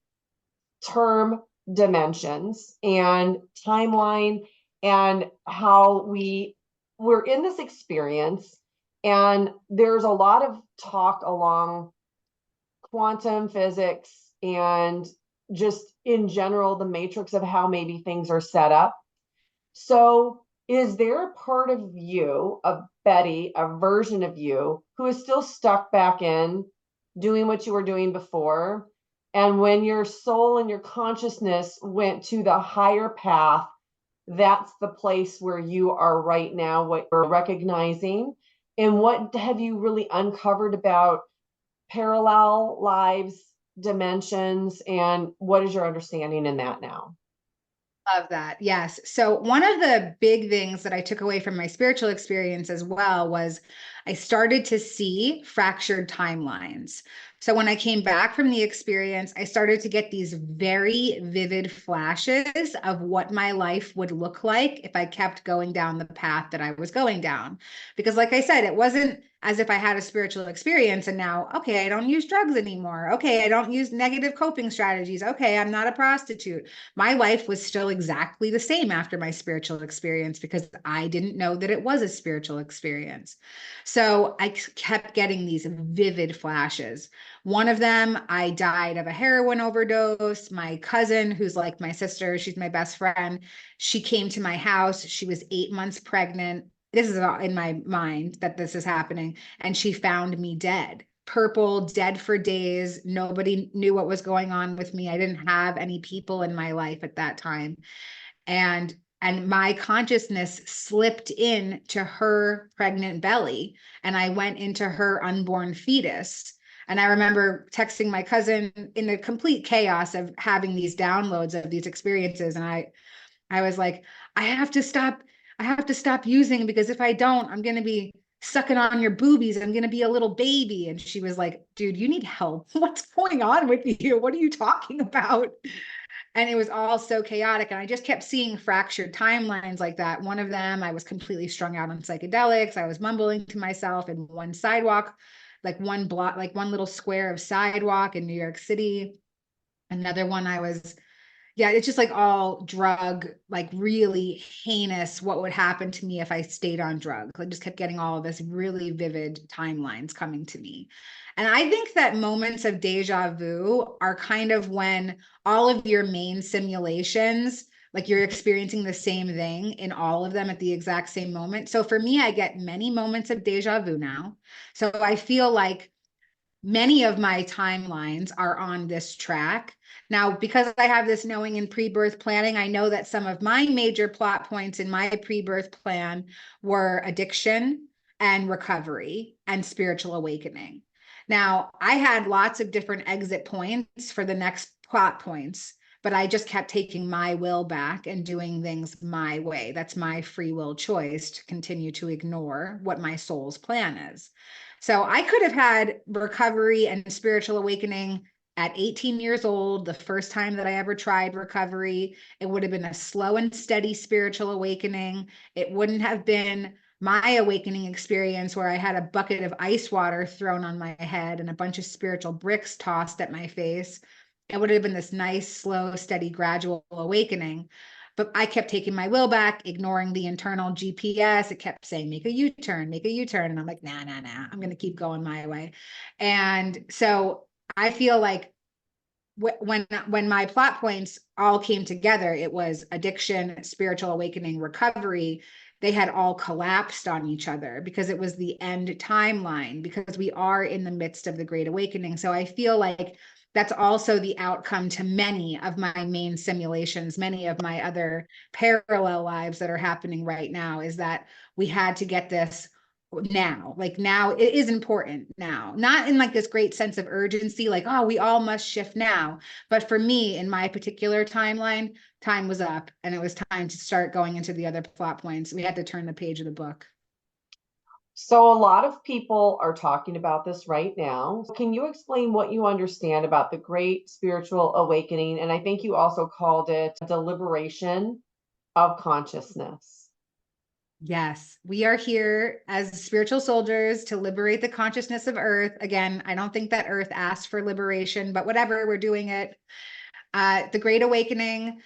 term dimensions and timeline, and how we're in this experience. And there's a lot of talk along quantum physics and just in general the matrix of how maybe things are set up. So is there a part of you, of Betty, a version of you, who is still stuck back in doing what you were doing before? And when your soul and your consciousness went to the higher path, that's the place where you are right now, what you're recognizing. And what have you really uncovered about parallel lives, dimensions, and what is your understanding in that now? Love that. Yes. So one of the big things that I took away from my spiritual experience as well was I started to see fractured timelines. So when I came back from the experience, I started to get these very vivid flashes of what my life would look like if I kept going down the path that I was going down. Because, like I said, it wasn't as if I had a spiritual experience and now, okay, I don't use drugs anymore. Okay, I don't use negative coping strategies. Okay, I'm not a prostitute. My life was still exactly the same after my spiritual experience because I didn't know that it was a spiritual experience. So I kept getting these vivid flashes. One of them, I died of a heroin overdose. My cousin, who's like my sister, she's my best friend, she came to my house. She was 8 months pregnant. This is in my mind that this is happening. And she found me dead, purple, dead for days. Nobody knew what was going on with me. I didn't have any people in my life at that time. And my consciousness slipped in to her pregnant belly, and I went into her unborn fetus. And I remember texting my cousin in the complete chaos of having these downloads of these experiences. And I was like, I have to stop. I have to stop using, because if I don't, I'm going to be sucking on your boobies. I'm going to be a little baby. And she was like, dude, you need help. What's going on with you? What are you talking about? And it was all so chaotic. And I just kept seeing fractured timelines like that. One of them, I was completely strung out on psychedelics. I was mumbling to myself in one sidewalk, like one block, like one little square of sidewalk in New York City. Another one, I was, yeah, it's just like all drug, like really heinous what would happen to me if I stayed on drugs. I just kept getting all of this really vivid timelines coming to me. And I think that moments of deja vu are kind of when all of your main simulations, like you're experiencing the same thing in all of them at the exact same moment. So for me, I get many moments of deja vu now. So I feel like many of my timelines are on this track. Now, because I have this knowing in pre-birth planning, I know that some of my major plot points in my pre-birth plan were addiction and recovery and spiritual awakening. Now, I had lots of different exit points for the next plot points, but I just kept taking my will back and doing things my way. That's my free will choice to continue to ignore what my soul's plan is. So I could have had recovery and spiritual awakening at 18 years old, the first time that I ever tried recovery. It would have been a slow and steady spiritual awakening. It wouldn't have been my awakening experience where I had a bucket of ice water thrown on my head and a bunch of spiritual bricks tossed at my face. It would have been this nice, slow, steady, gradual awakening. But I kept taking my will back, ignoring the internal GPS. It kept saying, make a U-turn, make a U-turn. And I'm like, nah, nah, nah, I'm going to keep going my way. And so I feel like when my plot points all came together, it was addiction, spiritual awakening, recovery. They had all collapsed on each other because it was the end timeline, because we are in the midst of the Great Awakening. So I feel like that's also the outcome to many of my main simulations, many of my other parallel lives that are happening right now, is that we had to get this now. Like now it is important now, not in like this great sense of urgency, like, oh, we all must shift now. But for me, in my particular timeline, time was up and it was time to start going into the other plot points. We had to turn the page of the book. So, a lot of people are talking about this right now. Can you explain what you understand about the great spiritual awakening? And I think you also called it the liberation of consciousness. Yes, we are here as spiritual soldiers to liberate the consciousness of Earth. Again, I don't think that Earth asked for liberation, but whatever, we're doing it. The Great Awakening,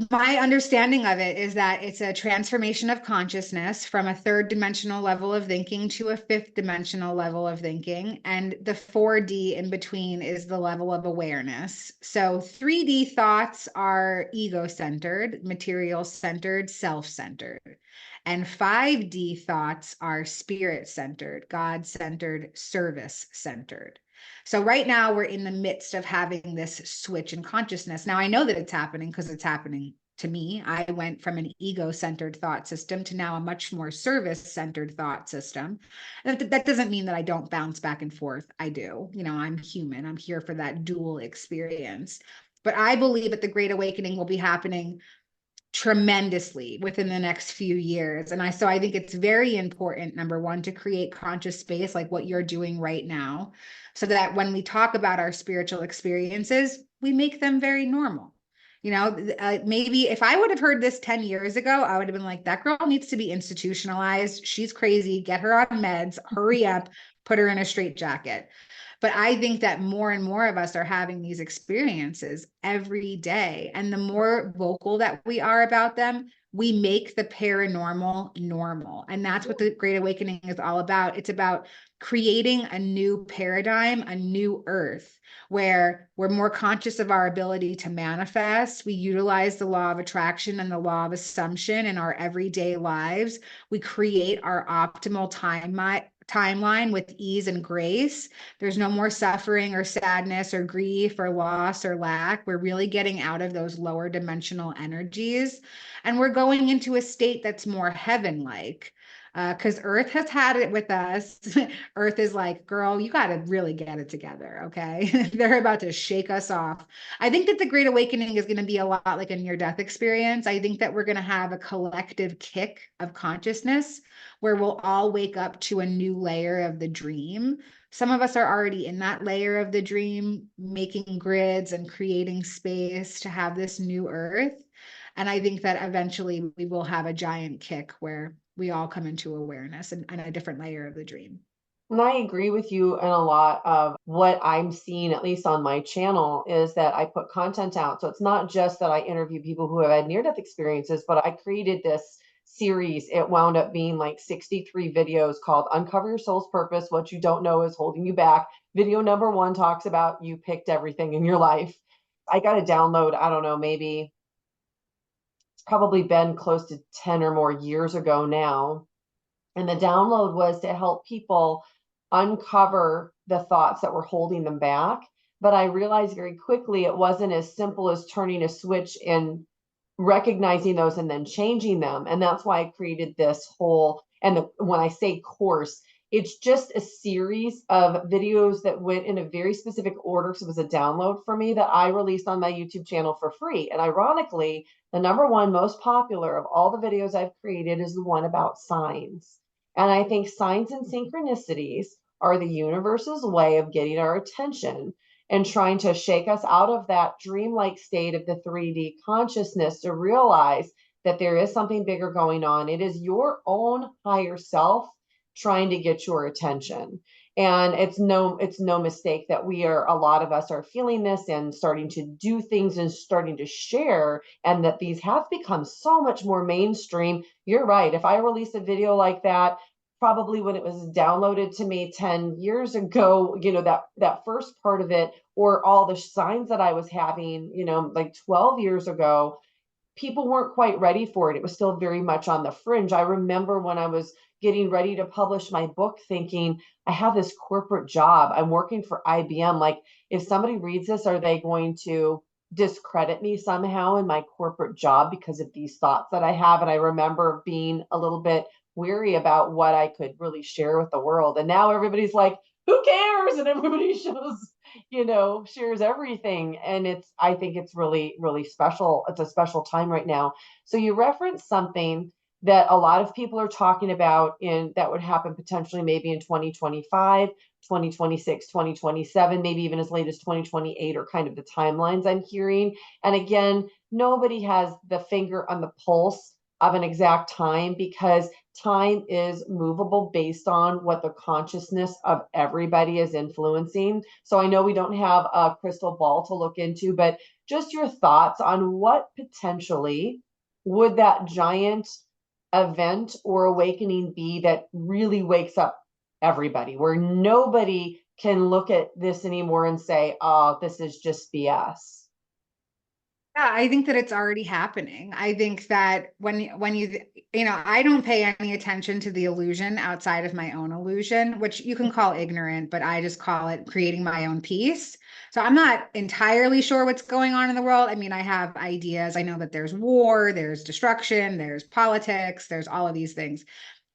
my understanding of it is that it's a transformation of consciousness from a third dimensional level of thinking to a fifth dimensional level of thinking. And the 4D in between is the level of awareness. So 3D thoughts are ego centered, material centered, self centered. And 5D thoughts are spirit centered, God centered, service centered. So right now we're in the midst of having this switch in consciousness. Now I know that it's happening because it's happening to me. I went from an ego-centered thought system to now a much more service-centered thought system. And that doesn't mean that I don't bounce back and forth. I do. You know, I'm human. I'm here for that dual experience. But I believe that the Great Awakening will be happening tremendously within the next few years. And so I think it's very important, number one, to create conscious space like what you're doing right now, so that when we talk about our spiritual experiences, we make them very normal. Maybe if I would have heard this 10 years ago, I would have been like, that girl needs to be institutionalized. She's crazy. Get her on meds. Hurry up. Put her in a straitjacket. But I think that more and more of us are having these experiences every day. And the more vocal that we are about them, we make the paranormal normal. And that's what the Great Awakening is all about. It's about creating a new paradigm, a new earth, where we're more conscious of our ability to manifest. We utilize the law of attraction and the law of assumption in our everyday lives. We create our optimal timeline with ease and grace. There's no more suffering or sadness or grief or loss or lack. We're really getting out of those lower dimensional energies. And we're going into a state that's more heaven-like. Because Earth has had it with us. Earth is like, girl, you got to really get it together. Okay. They're about to shake us off. I think that the Great Awakening is going to be a lot like a near-death experience. I think that we're going to have a collective kick of consciousness where we'll all wake up to a new layer of the dream. Some of us are already in that layer of the dream, making grids and creating space to have this new earth. And I think that eventually we will have a giant kick where we all come into awareness and a different layer of the dream. And I agree with you. And a lot of what I'm seeing, at least on my channel, is that I put content out. So it's not just that I interview people who have had near-death experiences, but I created this series. It wound up being like 63 videos called Uncover Your Soul's Purpose, What You Don't Know Is Holding You Back. Video number 1 talks about you picked everything in your life. I got a download, I don't know, maybe it's probably been close to 10 or more years ago now. And the download was to help people uncover the thoughts that were holding them back. But I realized very quickly it wasn't as simple as turning a switch and recognizing those and then changing them. And that's why I created this whole, and when I say course, it's just a series of videos that went in a very specific order. So it was a download for me that I released on my YouTube channel for free. And ironically, the number 1 most popular of all the videos I've created is the one about signs. And I think signs and synchronicities are the universe's way of getting our attention and trying to shake us out of that dreamlike state of the 3D consciousness to realize that there is something bigger going on. It is your own higher self trying to get your attention. And it's no mistake that a lot of us are feeling this and starting to do things and starting to share, and that these have become so much more mainstream. You're right. If I release a video like that, probably when it was downloaded to me 10 years ago, that first part of it, or all the signs that I was having, like 12 years ago, people weren't quite ready for it. It was still very much on the fringe. I remember when I was getting ready to publish my book thinking, I have this corporate job. I'm working for IBM. Like, if somebody reads this, are they going to discredit me somehow in my corporate job because of these thoughts that I have? And I remember being a little bit weary about what I could really share with the world. And now everybody's like, who cares? And everybody shares everything. And I think it's really, really special. It's a special time right now. So you referenced something that a lot of people are talking about that would happen potentially maybe in 2025, 2026, 2027, maybe even as late as 2028 are kind of the timelines I'm hearing. And again, nobody has the finger on the pulse of an exact time, because time is movable based on what the consciousness of everybody is influencing. So I know we don't have a crystal ball to look into, but just your thoughts on what potentially would that giant event or awakening be that really wakes up everybody, where nobody can look at this anymore and say, oh, this is just BS. Yeah, I think that it's already happening. I think that when I don't pay any attention to the illusion outside of my own illusion, which you can call ignorant, but I just call it creating my own peace. So I'm not entirely sure what's going on in the world. I mean, I have ideas. I know that there's war, there's destruction, there's politics, there's all of these things.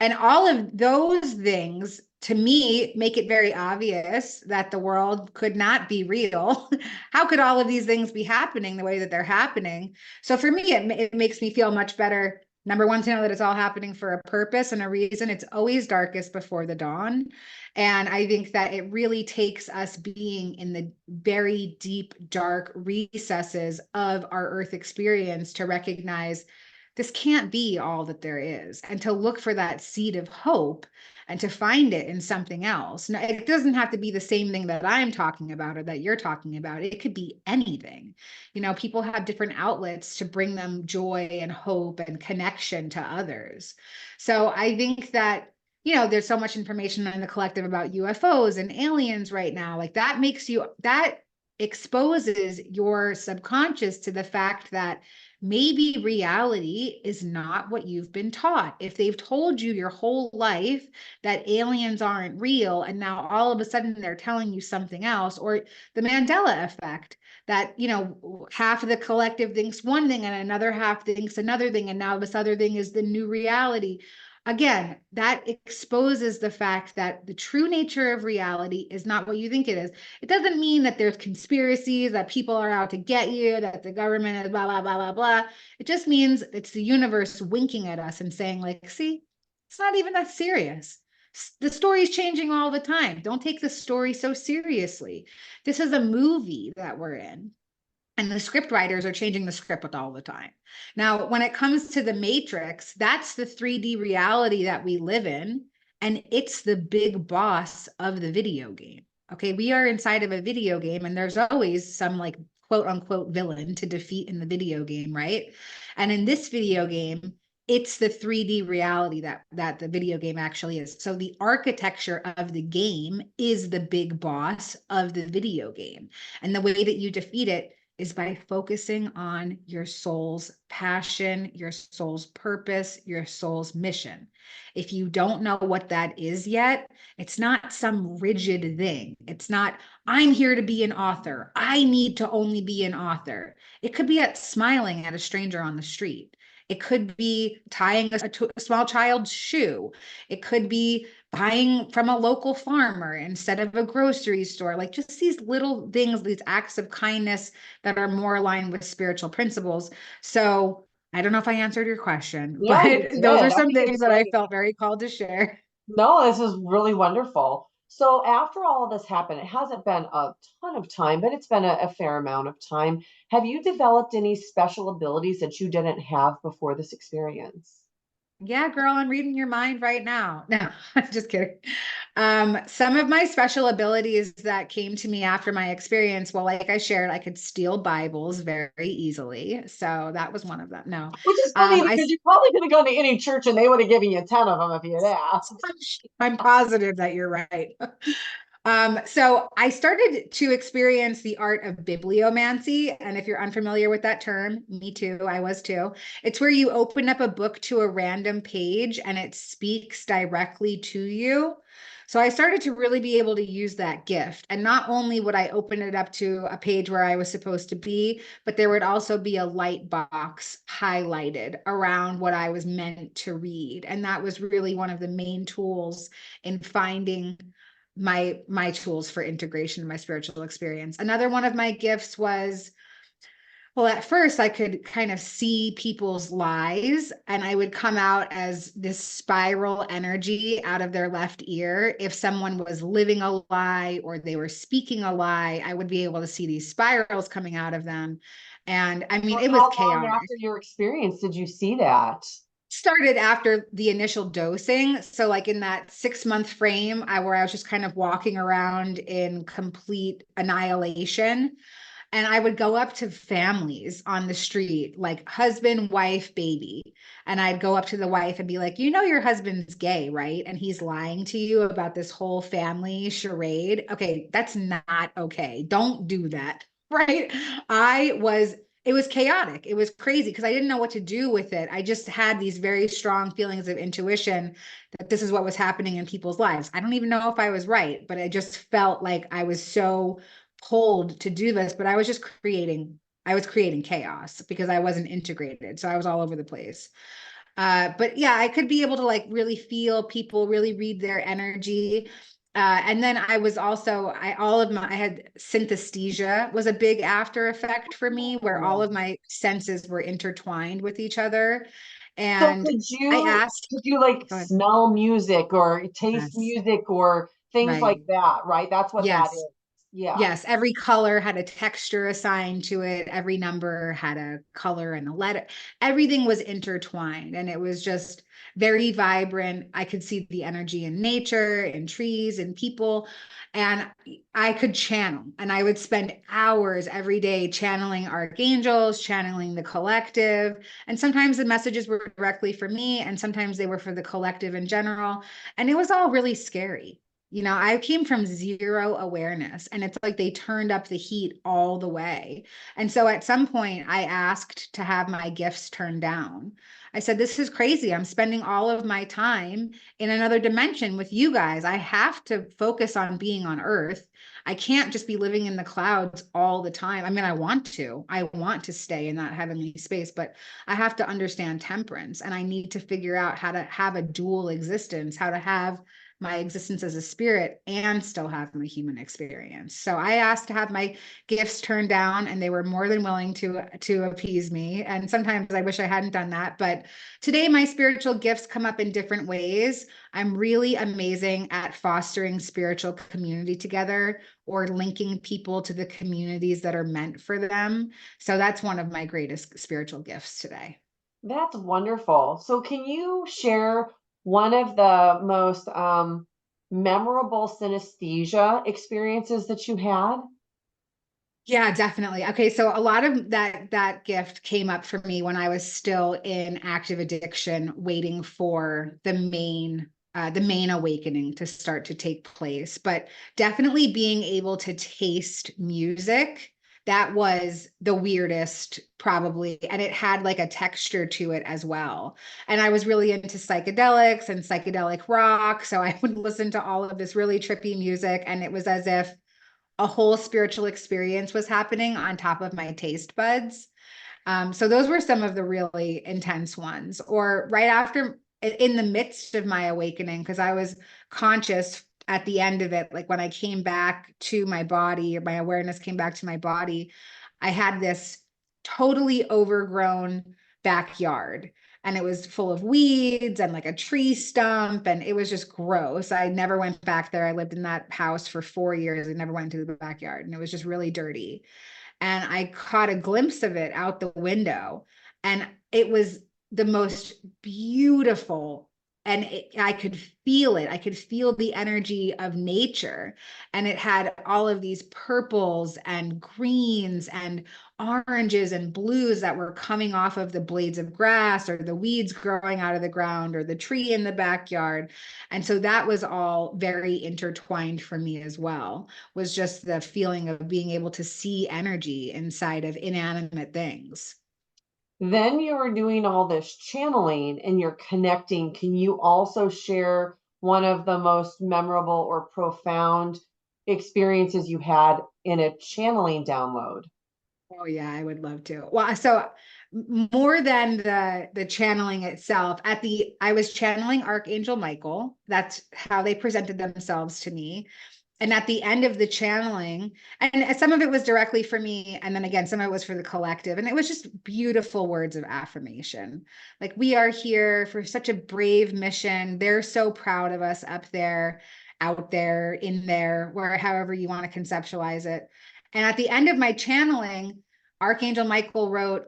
And all of those things to me, make it very obvious that the world could not be real. How could all of these things be happening the way that they're happening? So for me, it makes me feel much better. Number one, to know that it's all happening for a purpose and a reason. It's always darkest before the dawn. And I think that it really takes us being in the very deep, dark recesses of our earth experience to recognize this can't be all that there is, and to look for that seed of hope and to find it in something else. Now, it doesn't have to be the same thing that I'm talking about or that you're talking about. It could be anything. You know, people have different outlets to bring them joy and hope and connection to others. So I think that, you know, there's so much information in the collective about UFOs and aliens right now. Like that makes you, that exposes your subconscious to the fact that maybe reality is not what you've been taught. If they've told you your whole life that aliens aren't real, and now all of a sudden they're telling you something else, or the Mandela effect, that, you know, half of the collective thinks one thing and another half thinks another thing, and now this other thing is the new reality. Again, that exposes the fact that the true nature of reality is not what you think it is. It doesn't mean that there's conspiracies, that people are out to get you, that the government is blah, blah, blah, blah, blah. It just means it's the universe winking at us and saying, like, see, it's not even that serious. The story's changing all the time. Don't take the story so seriously. This is a movie that we're in. And the script writers are changing the script all the time. Now, when it comes to the Matrix, that's the 3D reality that we live in. And it's the big boss of the video game. Okay, we are inside of a video game, and there's always some like quote unquote villain to defeat in the video game, right? And in this video game, it's the 3D reality that the video game actually is. So the architecture of the game is the big boss of the video game. And the way that you defeat it is by focusing on your soul's passion, your soul's purpose, your soul's mission. If you don't know what that is yet, it's not some rigid thing. It's not, I'm here to be an author. I need to only be an author. It could be at smiling at a stranger on the street. It could be tying a small child's shoe. It could be buying from a local farmer instead of a grocery store. Like just these little things, these acts of kindness that are more aligned with spiritual principles. So I don't know if I answered your question, Yeah, you but those are did. I some think things it's that I great. felt very called to share. No, this is really wonderful. So after all of this happened, it hasn't been a ton of time, but it's been a fair amount of time. Have you developed any special abilities that you didn't have before this experience? Yeah, girl, I'm reading your mind right now. No, I'm just kidding. Some of my special abilities that came to me after my experience, well, like I shared, I could steal Bibles very easily. So that was one of them. No, Which is funny I because you probably could have gone to any church and they would have given you 10 of them if you had asked. I'm positive that you're right. So I started to experience the art of bibliomancy. And if you're unfamiliar with that term, me too, I was too. It's where you open up a book to a random page and it speaks directly to you. So I started to really be able to use that gift. And not only would I open it up to a page where I was supposed to be, but there would also be a light box highlighted around what I was meant to read. And that was really one of the main tools in finding my tools for integration in my spiritual experience. Another one of my gifts was, well, at first I could kind of see people's lies, and I would come out as this spiral energy out of their left ear. If someone was living a lie or they were speaking a lie, I would be able to see these spirals coming out of them. And I mean, For it was how long chaotic. after your experience did you see that? Started after the initial dosing. So like in that 6 month frame, where I was just kind of walking around in complete annihilation. And I would go up to families on the street, like husband, wife, baby. And I'd go up to the wife and be like, you know, your husband's gay, right? And he's lying to you about this whole family charade. Okay, that's not okay. Don't do that. Right. It was chaotic. It was crazy because I didn't know what to do with it. I just had these very strong feelings of intuition that this is what was happening in people's lives. I don't even know if I was right, but I just felt like I was so pulled to do this, but I was creating chaos because I wasn't integrated. So I was all over the place. But yeah, I could be able to like really feel people, really read their energy. And then I was also, I had synesthesia was a big after effect for me, where all Oh. of my senses were intertwined with each other. So And could I you asked, could you like go ahead. smell music or taste Yes, music or things right. like that, right? That's what that Yes. is. Yeah. Yes, every color had a texture assigned to it. Every number had a color and a letter. Everything was intertwined and it was just very vibrant. I could see the energy in nature, in trees, in people, and I could channel. And I would spend hours every day channeling archangels, channeling the collective. And sometimes the messages were directly for me, and sometimes they were for the collective in general. And it was all really scary. You know, I came from zero awareness, and it's like they turned up the heat all the way. And so at some point, I asked to have my gifts turned down. I said, this is crazy. I'm spending all of my time in another dimension with you guys. I have to focus on being on Earth. I can't just be living in the clouds all the time. I mean, I want to stay in that heavenly space, but I have to understand temperance, and I need to figure out how to have a dual existence, how to have my existence as a spirit and still have my human experience. So I asked to have my gifts turned down, and they were more than willing to appease me. And sometimes I wish I hadn't done that, but today my spiritual gifts come up in different ways. I'm really amazing at fostering spiritual community together, or linking people to the communities that are meant for them. So that's one of my greatest spiritual gifts today. That's wonderful. So can you share one of the most memorable synesthesia experiences that you had? Yeah, definitely. Okay, so a lot of that gift came up for me when I was still in active addiction, waiting for the main awakening to start to take place. But definitely being able to taste music, that was the weirdest probably, and it had like a texture to it as well. And I was really into psychedelics and psychedelic rock, so I would listen to all of this really trippy music, and it was as if a whole spiritual experience was happening on top of my taste buds. So those were some of the really intense ones. Or right after, in the midst of my awakening, because I was conscious at the end of it, like when I came back to my body, or my awareness came back to my body, I had this totally overgrown backyard, and it was full of weeds and like a tree stump, and it was just gross. I never went back there. I lived in that house for 4 years. I never went to the backyard, and it was just really dirty. And I caught a glimpse of it out the window, and it was the most beautiful, and I could feel it. I could feel the energy of nature, and it had all of these purples and greens and oranges and blues that were coming off of the blades of grass, or the weeds growing out of the ground, or the tree in the backyard. And so that was all very intertwined for me as well, was just the feeling of being able to see energy inside of inanimate things. Then you're doing all this channeling and you're connecting. Can you also share one of the most memorable or profound experiences you had in a channeling download? Oh yeah, I would love to. Well, so more than the channeling itself, I was channeling Archangel Michael. That's how they presented themselves to me. And at the end of the channeling, and some of it was directly for me, and then again, some of it was for the collective, and it was just beautiful words of affirmation. Like, we are here for such a brave mission. They're so proud of us up there, out there, in there, where however you want to conceptualize it. And at the end of my channeling, Archangel Michael wrote,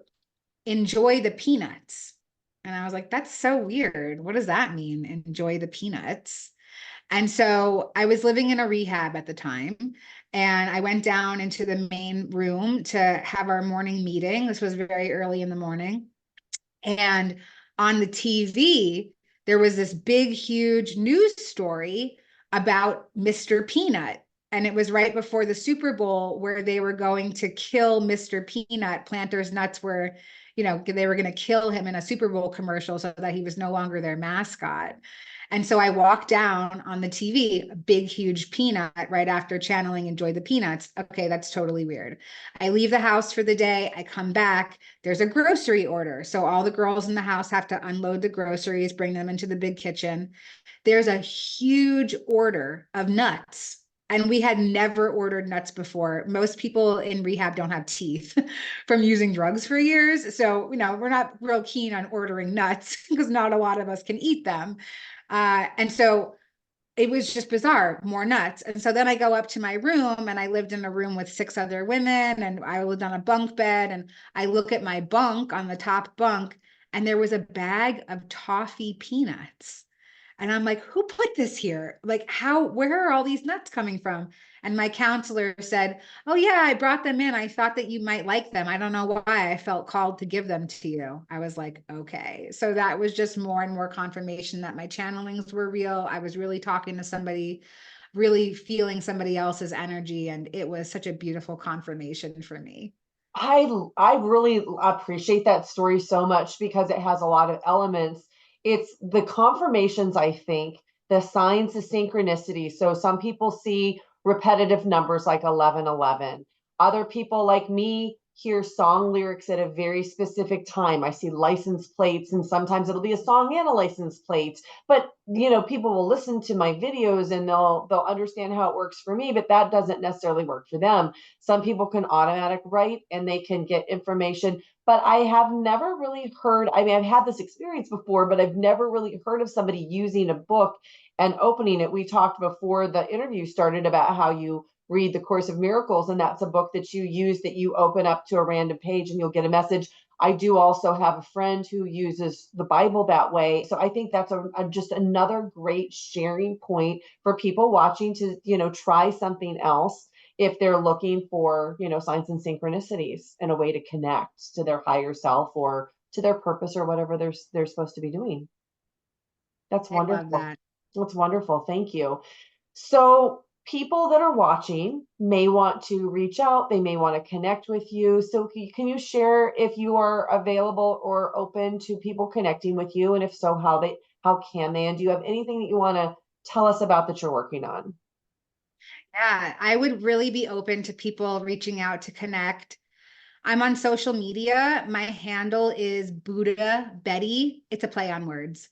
"Enjoy the peanuts." And I was like, that's so weird. What does that mean? Enjoy the peanuts. And so I was living in a rehab at the time, and I went down into the main room to have our morning meeting. This was very early in the morning. And on the TV, there was this big, huge news story about Mr. Peanut. And it was right before the Super Bowl, where they were going to kill Mr. Peanut. Planters Nuts were, they were going to kill him in a Super Bowl commercial so that he was no longer their mascot. And so I walk down on the TV, a big, huge peanut right after channeling Enjoy the Peanuts. Okay, that's totally weird. I leave the house for the day. I come back. There's a grocery order. So all the girls in the house have to unload the groceries, bring them into the big kitchen. There's a huge order of nuts. And we had never ordered nuts before. Most people in rehab don't have teeth from using drugs for years. So, we're not real keen on ordering nuts because not a lot of us can eat them. And so it was just bizarre, more nuts. And so then I go up to my room, and I lived in a room with 6 other women, and I lived on a bunk bed. And I look at my bunk, on the top bunk, and there was a bag of toffee peanuts. And I'm like, who put this here? Like, where are all these nuts coming from? And my counselor said, oh, yeah, I brought them in. I thought that you might like them. I don't know why I felt called to give them to you. I was like, okay. So that was just more and more confirmation that my channelings were real. I was really talking to somebody, really feeling somebody else's energy. And it was such a beautiful confirmation for me. I really appreciate that story so much because it has a lot of elements. It's the confirmations, I think, the signs, the synchronicity. So some people see repetitive numbers like 1111. Other people like me hear song lyrics at a very specific time. I see license plates, and sometimes it'll be a song and a license plate. But people will listen to my videos and they'll understand how it works for me, but that doesn't necessarily work for them. Some people can automatic write and they can get information, but I have never really heard, I mean, I've had this experience before, but I've never really heard of somebody using a book and opening it. We talked before the interview started about how you read the Course of Miracles, and that's a book that you use, that you open up to a random page and you'll get a message. I do also have a friend who uses the Bible that way. So I think that's just another great sharing point for people watching to, try something else if they're looking for, signs and synchronicities and a way to connect to their higher self or to their purpose or whatever they're supposed to be doing. That's I love wonderful. that. That's wonderful. Thank you. So people that are watching may want to reach out. They may want to connect with you. So can you share if you are available or open to people connecting with you? And if so, how can they? And do you have anything that you want to tell us about that you're working on? Yeah, I would really be open to people reaching out to connect. I'm on social media. My handle is Buddha Betty. It's a play on words.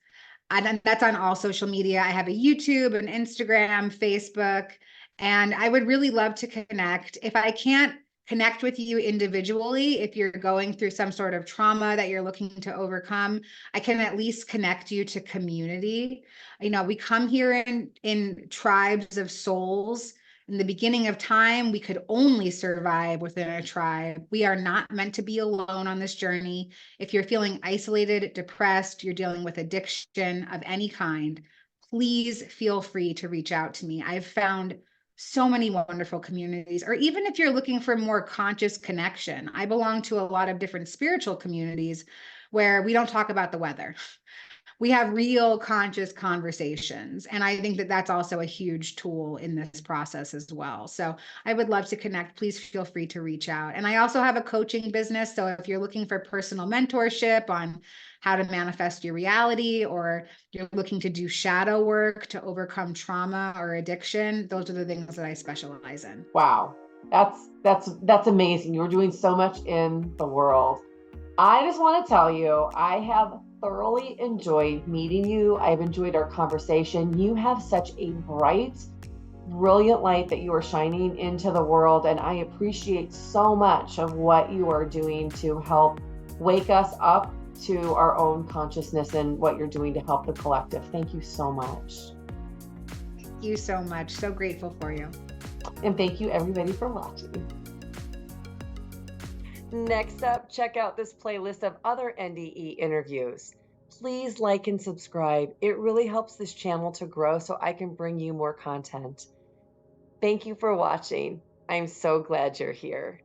And that's on all social media. I have a YouTube, an Instagram, Facebook, and I would really love to connect. If I can't connect with you individually, if you're going through some sort of trauma that you're looking to overcome, I can at least connect you to community. We come here in tribes of souls. In the beginning of time, we could only survive within a tribe. We are not meant to be alone on this journey. If you're feeling isolated, depressed, you're dealing with addiction of any kind, please feel free to reach out to me. I've found so many wonderful communities, or even if you're looking for more conscious connection, I belong to a lot of different spiritual communities where we don't talk about the weather. We have real conscious conversations. And I think that that's also a huge tool in this process as well. So I would love to connect. Please feel free to reach out. And I also have a coaching business. So if you're looking for personal mentorship on how to manifest your reality, or you're looking to do shadow work to overcome trauma or addiction, those are the things that I specialize in. Wow. That's amazing. You're doing so much in the world. I just want to tell you, I have thoroughly enjoyed meeting you. I've enjoyed our conversation. You have such a bright, brilliant light that you are shining into the world. And I appreciate so much of what you are doing to help wake us up to our own consciousness and what you're doing to help the collective. Thank you so much. Thank you so much. So grateful for you. And thank you, everybody, for watching. Next up, check out this playlist of other NDE interviews. Please like and subscribe. It really helps this channel to grow so I can bring you more content. Thank you for watching. I'm so glad you're here.